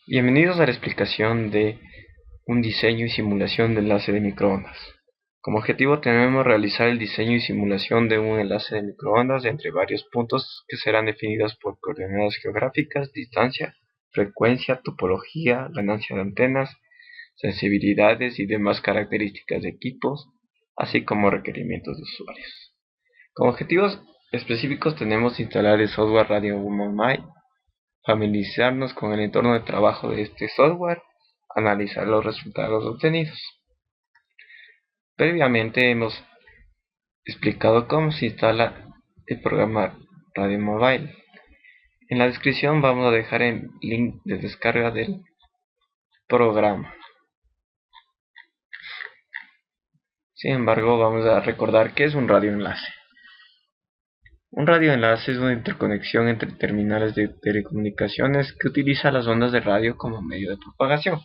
Bienvenidos a la explicación de un diseño y simulación de enlace de microondas. Como objetivo tenemos realizar el diseño y simulación de un enlace de microondas entre varios puntos que serán definidos por coordenadas geográficas, distancia, frecuencia, topología, ganancia de antenas, sensibilidades y demás características de equipos, así como requerimientos de usuarios. Como objetivos específicos tenemos instalar el software Radio Woman My, familiarizarnos con el entorno de trabajo de este software, analizar los resultados obtenidos. Previamente hemos explicado cómo se instala el programa Radio Mobile. En la descripción vamos a dejar el link de descarga del programa. Sin embargo, vamos a recordar qué es un radioenlace. Un radioenlace es una interconexión entre terminales de telecomunicaciones que utiliza las ondas de radio como medio de propagación.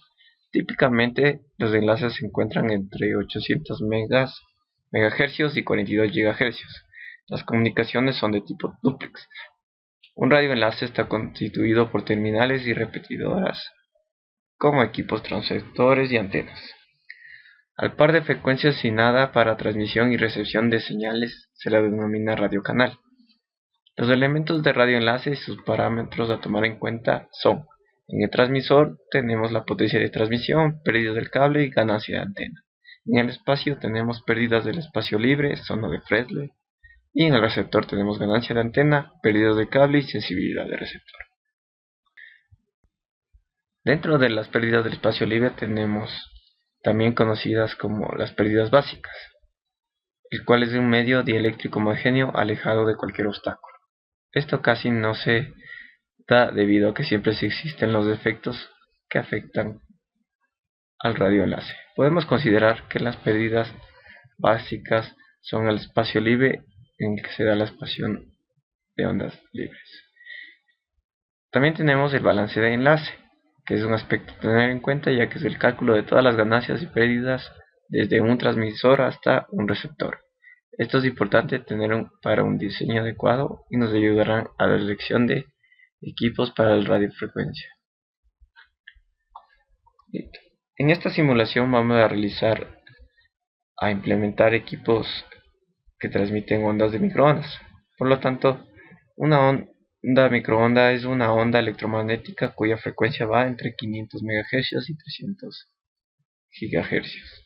Típicamente, los enlaces se encuentran entre 800 MHz y 42 GHz. Las comunicaciones son de tipo dúplex. Un radioenlace está constituido por terminales y repetidoras, como equipos transceptores y antenas. Al par de frecuencia asignada para transmisión y recepción de señales se la denomina radiocanal. Los elementos de radioenlace y sus parámetros a tomar en cuenta son: en el transmisor tenemos la potencia de transmisión, pérdidas del cable y ganancia de antena. En el espacio tenemos pérdidas del espacio libre, zona de Fresnel, y en el receptor tenemos ganancia de antena, pérdidas de cable y sensibilidad de receptor. Dentro de las pérdidas del espacio libre tenemos también conocidas como las pérdidas básicas, el cual es de un medio dieléctrico homogéneo alejado de cualquier obstáculo. Esto casi no se da debido a que siempre existen los defectos que afectan al radioenlace. Podemos considerar que las pérdidas básicas son el espacio libre en el que se da la expansión de ondas libres. También tenemos el balance de enlace, que es un aspecto a tener en cuenta, ya que es el cálculo de todas las ganancias y pérdidas desde un transmisor hasta un receptor. Esto es importante tener para un diseño adecuado y nos ayudará a la elección de equipos para la radiofrecuencia. En esta simulación vamos a implementar equipos que transmiten ondas de microondas. Por lo tanto, una onda microonda es una onda electromagnética cuya frecuencia va entre 500 MHz y 300 GHz.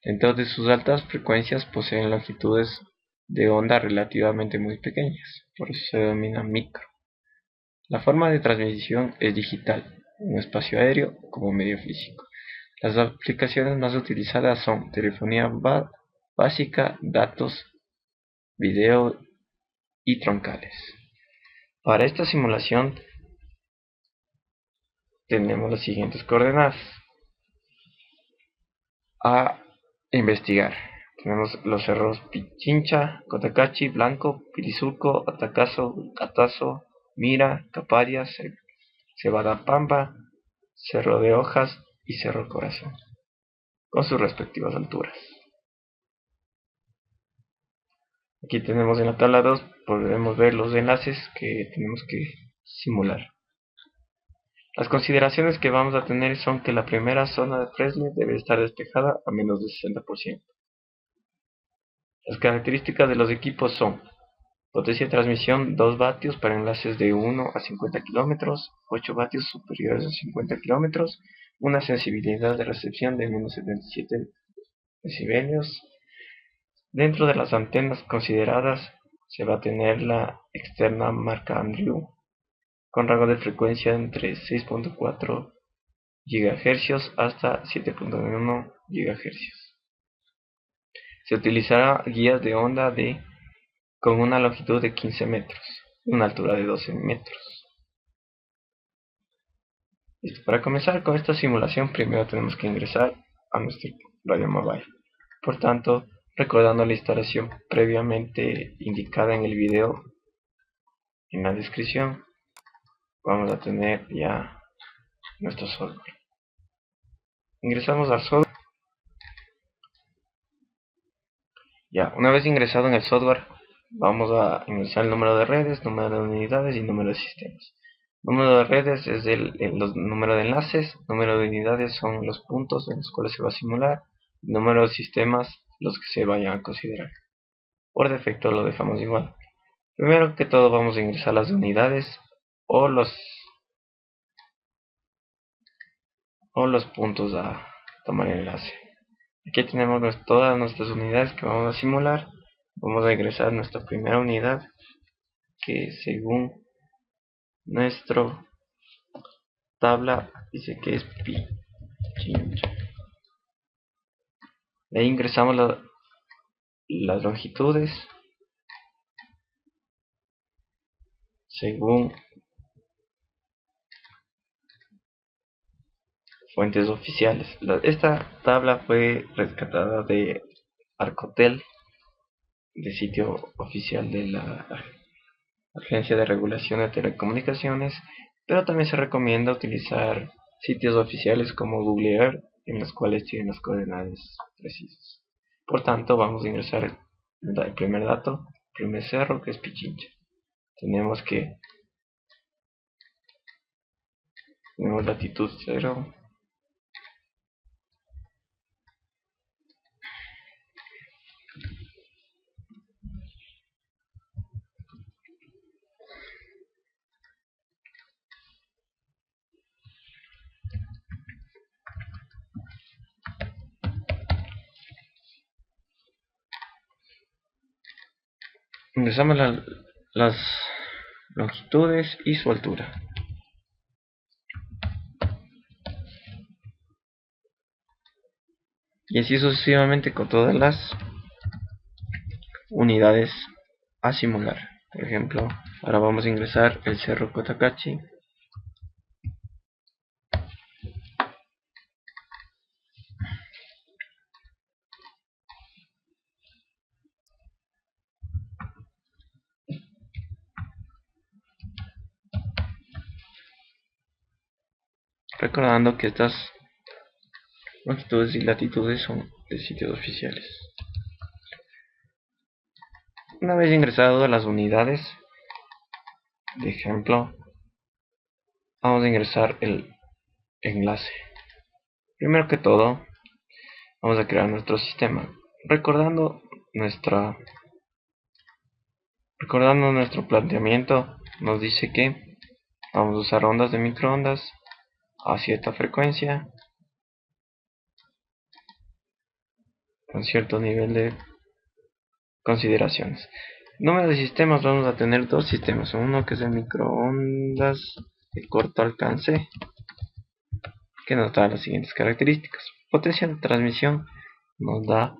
Dentro de sus altas frecuencias poseen longitudes de onda relativamente muy pequeñas, por eso se denomina micro. La forma de transmisión es digital, en un espacio aéreo como medio físico. Las aplicaciones más utilizadas son telefonía básica, datos, video y troncales. Para esta simulación tenemos las siguientes coordenadas a investigar. Tenemos los cerros Pichincha, Cotacachi, Blanco, Pirizuco, Atacazo, Catazo, Mira, Caparia, Cebada Pampa, Cerro de Hojas y Cerro Corazón, con sus respectivas alturas. Aquí tenemos en la tabla 2, podemos ver los enlaces que tenemos que simular. Las consideraciones que vamos a tener son que la primera zona de Fresnel debe estar despejada a menos de 60%. Las características de los equipos son: potencia de transmisión 2 vatios para enlaces de 1 a 50 km, 8 vatios superiores a 50 km, una sensibilidad de recepción de menos 77 decibelios. Dentro de las antenas consideradas se va a tener la externa marca Andrew, con rango de frecuencia entre 6.4 GHz hasta 7.1 GHz. Se utilizará guías de onda con una longitud de 15 metros y una altura de 12 metros. Listo. Para comenzar con esta simulación, primero tenemos que ingresar a nuestro Radio Mobile. Por tanto, recordando la instalación previamente indicada en el video en la descripción, vamos a tener ya nuestro software. Ingresamos al software. Ya, una vez ingresado en el software, vamos a ingresar el número de redes, número de unidades y número de sistemas. Número de redes es los número de enlaces, número de unidades son los puntos en los cuales se va a simular, número de sistemas los que se vayan a considerar. Por defecto lo dejamos igual. Primero que todo vamos a ingresar las unidades o los puntos a tomar el enlace. Aquí tenemos todas nuestras unidades que vamos a simular. Vamos a ingresar nuestra primera unidad, que según nuestra tabla dice que es pi. De ahí ingresamos las longitudes según fuentes oficiales. Esta tabla fue rescatada de Arcotel, de sitio oficial de la Agencia de Regulación de Telecomunicaciones, pero también se recomienda utilizar sitios oficiales como Google Earth, en los cuales tienen las coordenadas precisas. Por tanto, vamos a ingresar el primer dato, el primer cerro, que es Pichincha. Tenemos latitud 0, ingresamos las longitudes y su altura. Y así sucesivamente con todas las unidades a simular. Por ejemplo, ahora vamos a ingresar el cerro Cotacachi. Recordando que estas longitudes y latitudes son de sitios oficiales. Una vez ingresado las unidades, de ejemplo, vamos a ingresar el enlace. Primero que todo, vamos a crear nuestro sistema. Recordando nuestro planteamiento, nos dice que vamos a usar ondas de microondas a cierta frecuencia, con cierto nivel de consideraciones. Número de sistemas, vamos a tener dos sistemas. Uno que es el microondas de corto alcance, que nos da las siguientes características. Potencia de transmisión nos da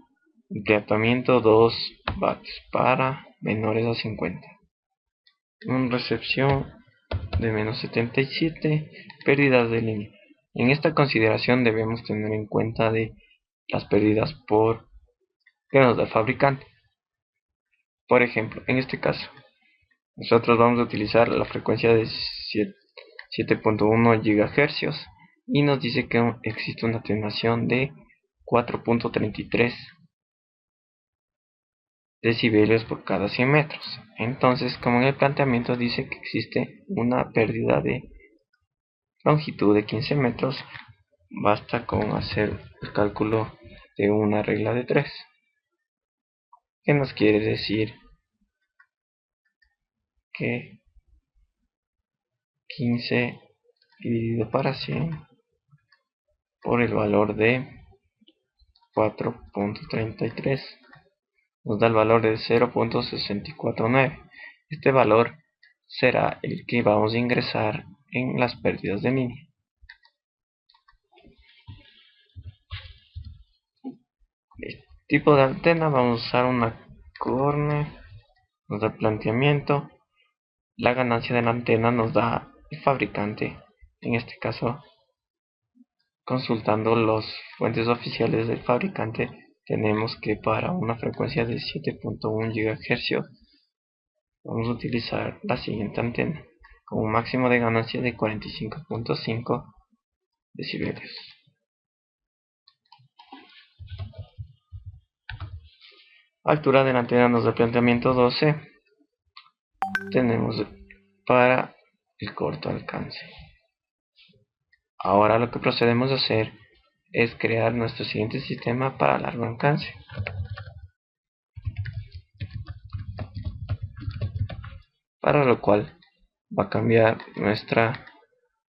empleamiento 2 watts para menores a 50. Una recepción de menos 77, pérdidas de línea. En esta consideración debemos tener en cuenta de las pérdidas que nos da el fabricante. Por ejemplo, en este caso, nosotros vamos a utilizar la frecuencia de 7.1 GHz y nos dice que existe una atenuación de 4.33 decibelios por cada 100 metros. Entonces, como en el planteamiento dice que existe una pérdida de longitud de 15 metros, basta con hacer el cálculo de una regla de 3. ¿Qué nos quiere decir? Que 15 dividido para 100 por el valor de 4.33 nos da el valor de 0.649. Este valor será el que vamos a ingresar en las pérdidas de línea. Tipo de antena, vamos a usar una Corne, nos da el planteamiento. La ganancia de la antena nos da el fabricante, en este caso consultando las fuentes oficiales del fabricante, tenemos que para una frecuencia de 7.1 GHz vamos a utilizar la siguiente antena con un máximo de ganancia de 45.5 decibelios. Altura de la antena nos da planteamiento 12. Tenemos para el corto alcance. Ahora lo que procedemos a hacer es crear nuestro siguiente sistema para largo alcance. Para lo cual va a cambiar nuestra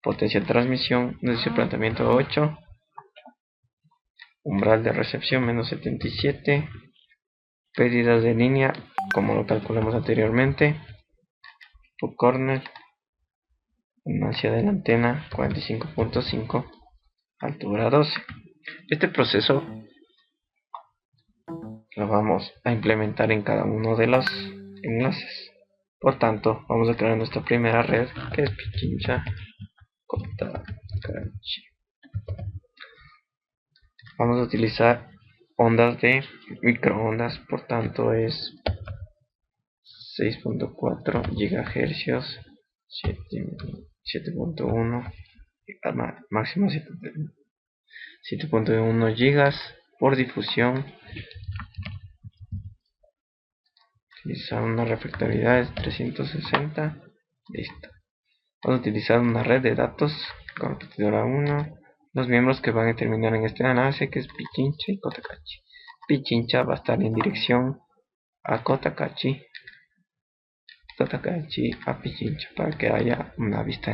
potencia de transmisión desde su planteamiento 8, umbral de recepción menos 77, pérdidas de línea como lo calculamos anteriormente, por corner, ganancia de la antena 45.5, altura 12. Este proceso lo vamos a implementar en cada uno de los enlaces. Por tanto, vamos a crear nuestra primera red, que es Pichincha Cotacachi. Vamos a utilizar ondas de microondas, por tanto es 6.4 GHz, 7.1, máximo 7.1 GB por difusión. Utilizar una refractoriedad de 360. Listo. Vamos a utilizar una red de datos con repetidora 1. Los miembros que van a terminar en este enlace, que es Pichincha y Cotacachi. Pichincha va a estar en dirección a Cotacachi, Cotacachi a Pichincha, para que haya una vista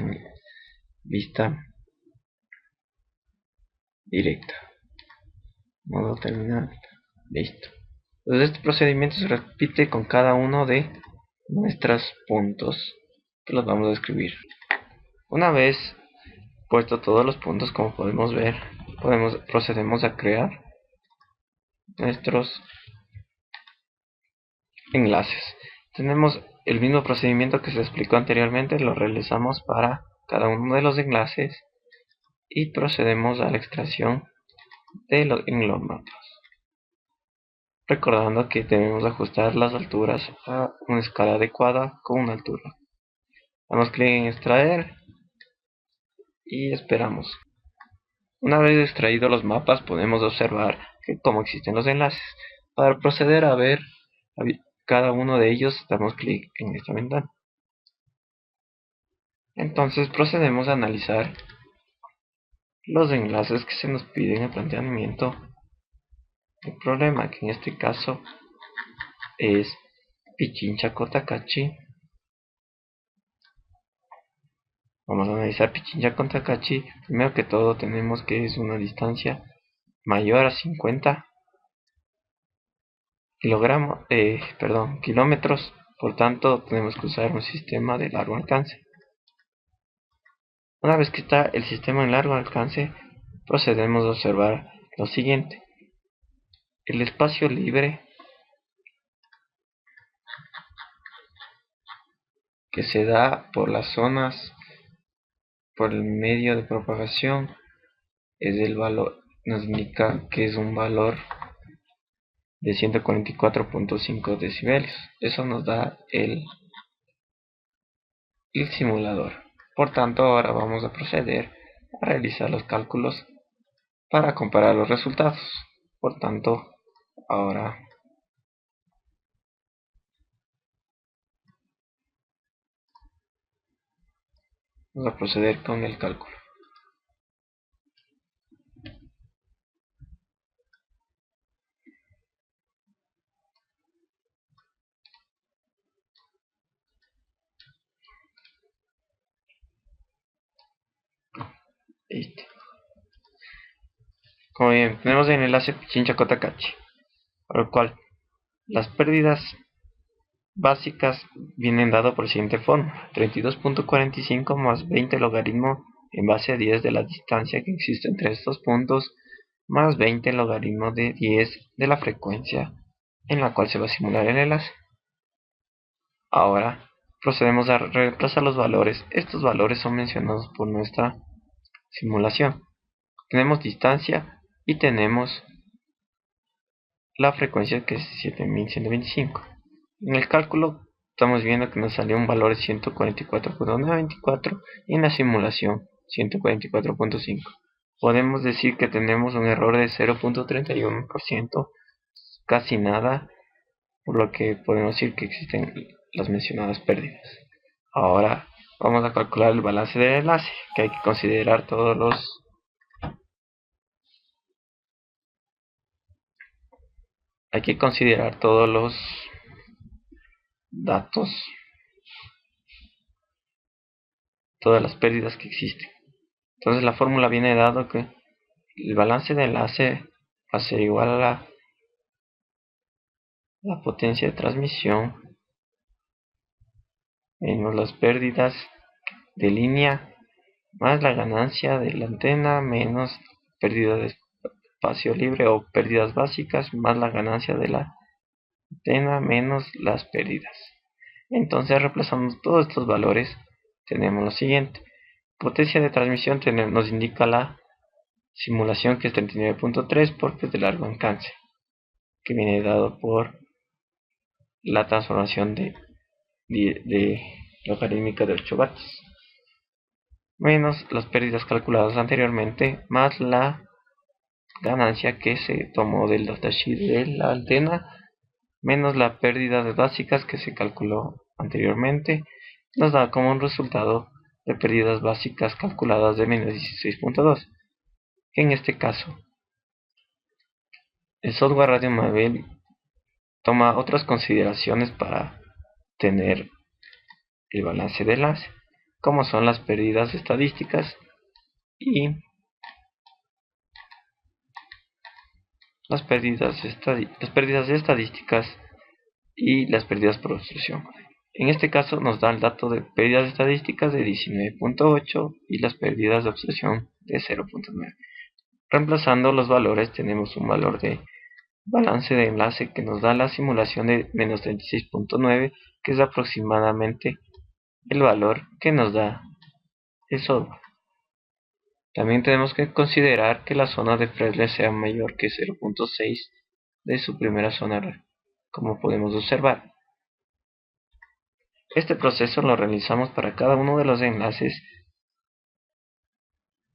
directa. Modo terminal. Listo. Entonces este procedimiento se repite con cada uno de nuestros puntos, que los vamos a escribir. Una vez puesto todos los puntos, como podemos ver, procedemos a crear nuestros enlaces. Tenemos el mismo procedimiento que se explicó anteriormente, lo realizamos para cada uno de los enlaces y procedemos a la extracción en los mapas. Recordando que debemos ajustar las alturas a una escala adecuada con una altura. Damos clic en extraer y esperamos. Una vez extraídos los mapas, podemos observar cómo existen los enlaces. Para proceder a ver cada uno de ellos, damos clic en esta ventana. Entonces procedemos a analizar los enlaces que se nos piden en el planteamiento. El problema, que en este caso es Pichincha Cotacachi. Vamos a analizar Pichincha Cotacachi. Primero que todo tenemos que es una distancia mayor a 50 kilómetros. Por tanto, tenemos que usar un sistema de largo alcance. Una vez que está el sistema en largo alcance, procedemos a observar lo siguiente. El espacio libre que se da por las zonas, por el medio de propagación, es el valor, nos indica que es un valor de 144.5 decibeles. Eso nos da el simulador. Por tanto, ahora vamos a proceder a realizar los cálculos para comparar los resultados. Por tanto, ahora vamos a proceder con el cálculo. Listo. Como bien, tenemos el enlace Pichincha Cotacachi, por lo cual las pérdidas básicas vienen dadas por la siguiente forma: 32.45 más 20 logaritmo en base a 10 de la distancia que existe entre estos puntos, más 20 logaritmo de 10 de la frecuencia en la cual se va a simular el enlace. Ahora procedemos a reemplazar los valores. Estos valores son mencionados por nuestra simulación. Tenemos distancia y tenemos la frecuencia, que es 7125. En el cálculo estamos viendo que nos salió un valor de 144.924 y en la simulación 144.5. Podemos decir que tenemos un error de 0.31%, casi nada, por lo que podemos decir que existen las mencionadas pérdidas. Ahora Vamos a calcular el balance del enlace, que hay que considerar todos los datos, todas las pérdidas que existen. Entonces la fórmula viene dado que el balance de enlace va a ser igual a la potencia de transmisión menos las pérdidas de línea más la ganancia de la antena menos pérdida de espacio libre o pérdidas básicas más la ganancia de la antena menos las pérdidas. Entonces, reemplazando todos estos valores, tenemos lo siguiente. Potencia de transmisión nos indica la simulación, que es 39.3 por P de largo alcance, que viene dado por la transformación de logarítmica de 8 vatios, menos las pérdidas calculadas anteriormente, más la ganancia que se tomó del datasheet de la antena, menos la pérdida de básicas que se calculó anteriormente, nos da como un resultado de pérdidas básicas calculadas de menos 16.2. En este caso, el software Radio Maven toma otras consideraciones para tener el balance de enlace, como son las pérdidas estadísticas y las pérdidas estadísticas y las pérdidas por obstrucción. En este caso nos da el dato de pérdidas estadísticas de 19.8 y las pérdidas de obstrucción de 0.9. Reemplazando los valores, tenemos un valor de balance de enlace que nos da la simulación de menos 36.9, que es aproximadamente el valor que nos da el software. También tenemos que considerar que la zona de Fresnel sea mayor que 0.6 de su primera zona, como podemos observar. Este proceso lo realizamos para cada uno de los enlaces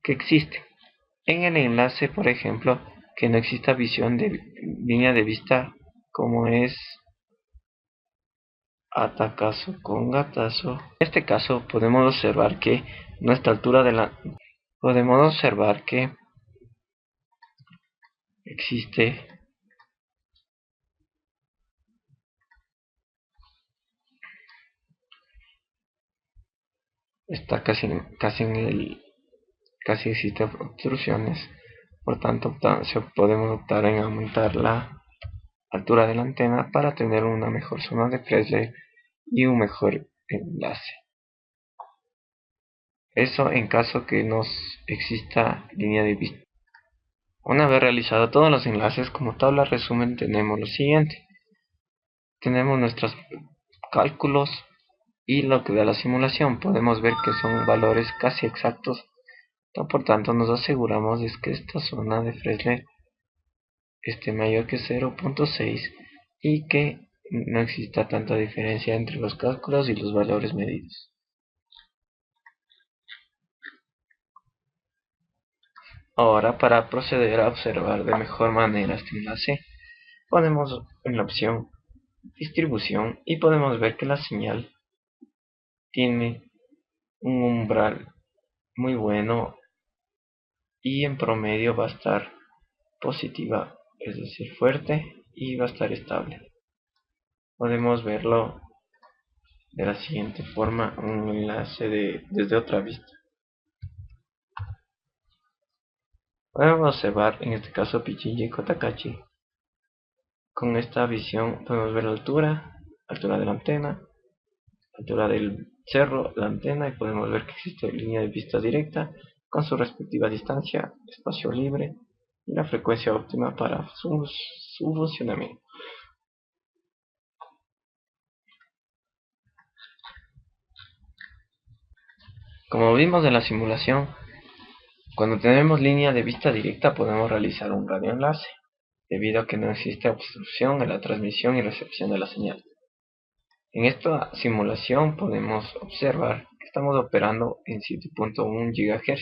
que existen. En el enlace, por ejemplo, que no exista visión de línea de vista, como es atacazo con gatazo. En este caso podemos observar que nuestra altura de la existe está casi existen obstrucciones, por tanto podemos optar en aumentar la altura de la antena para tener una mejor zona de Fresnel y un mejor enlace. Eso en caso que no exista línea de vista. Una vez realizado todos los enlaces, como tabla resumen tenemos lo siguiente. Tenemos nuestros cálculos y lo que da la simulación. Podemos ver que son valores casi exactos. Por tanto, nos aseguramos de que esta zona de Fresnel esté mayor que 0.6 y que no exista tanta diferencia entre los cálculos y los valores medidos. Ahora, para proceder a observar de mejor manera este enlace, ponemos en la opción distribución y podemos ver que la señal tiene un umbral muy bueno y en promedio va a estar positiva, es decir, fuerte, y va a estar estable. Podemos verlo de la siguiente forma, un enlace desde otra vista. Podemos observar en este caso Pichincha y Cotacachi. Con esta visión podemos ver la altura de la antena, altura del cerro, la antena, y podemos ver que existe línea de vista directa con su respectiva distancia, espacio libre y la frecuencia óptima para su funcionamiento. Como vimos en la simulación, cuando tenemos línea de vista directa podemos realizar un radioenlace, debido a que no existe obstrucción en la transmisión y recepción de la señal. En esta simulación podemos observar que estamos operando en 7.1 GHz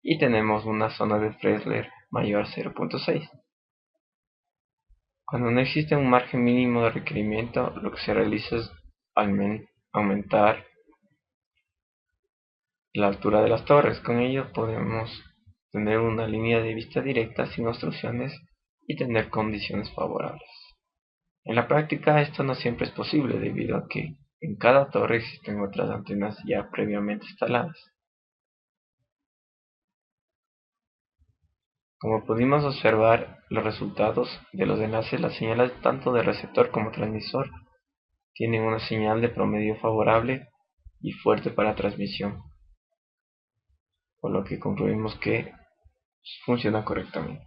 y tenemos una zona de Fresnel mayor a 0.6. Cuando no existe un margen mínimo de requerimiento, lo que se realiza es aumentar la altura de las torres. Con ello podemos tener una línea de vista directa sin obstrucciones y tener condiciones favorables. En la práctica esto no siempre es posible debido a que en cada torre existen otras antenas ya previamente instaladas. Como pudimos observar los resultados de los enlaces, las señales tanto de receptor como transmisor tienen una señal de promedio favorable y fuerte para transmisión, por lo que concluimos que funciona correctamente.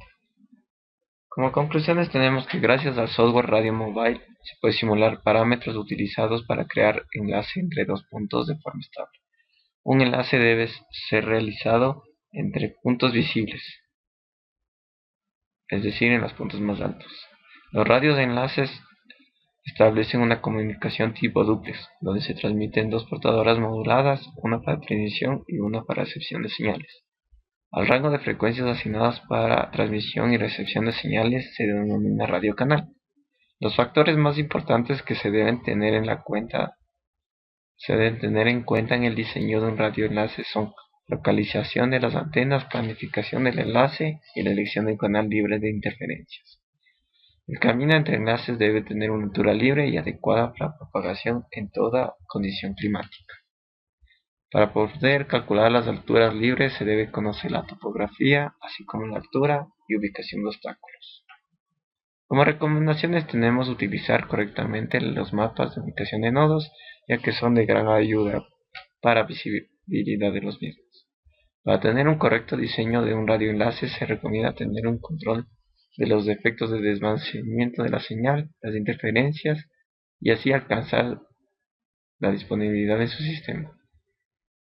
Como conclusiones tenemos que gracias al software Radio Mobile se puede simular parámetros utilizados para crear enlace entre dos puntos de forma estable. Un enlace debe ser realizado entre puntos visibles, es decir, en los puntos más altos. Los radios de enlaces establecen una comunicación tipo duplex, donde se transmiten dos portadoras moduladas, una para transmisión y una para recepción de señales. Al rango de frecuencias asignadas para transmisión y recepción de señales se denomina radiocanal. Los factores más importantes que se deben tener en cuenta en el diseño de un radioenlace son localización de las antenas, planificación del enlace y la elección de un canal libre de interferencias. El camino entre enlaces debe tener una altura libre y adecuada para propagación en toda condición climática. Para poder calcular las alturas libres se debe conocer la topografía, así como la altura y ubicación de obstáculos. Como recomendaciones tenemos utilizar correctamente los mapas de ubicación de nodos, ya que son de gran ayuda para visibilidad de los mismos. Para tener un correcto diseño de un radioenlace se recomienda tener un control de los efectos de desvanecimiento de la señal, las interferencias, y así alcanzar la disponibilidad de su sistema.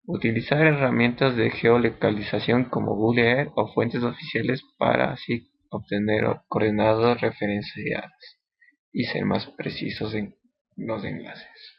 Utilizar herramientas de geolocalización como Google Earth o fuentes oficiales para así obtener coordenadas referenciadas y ser más precisos en los enlaces.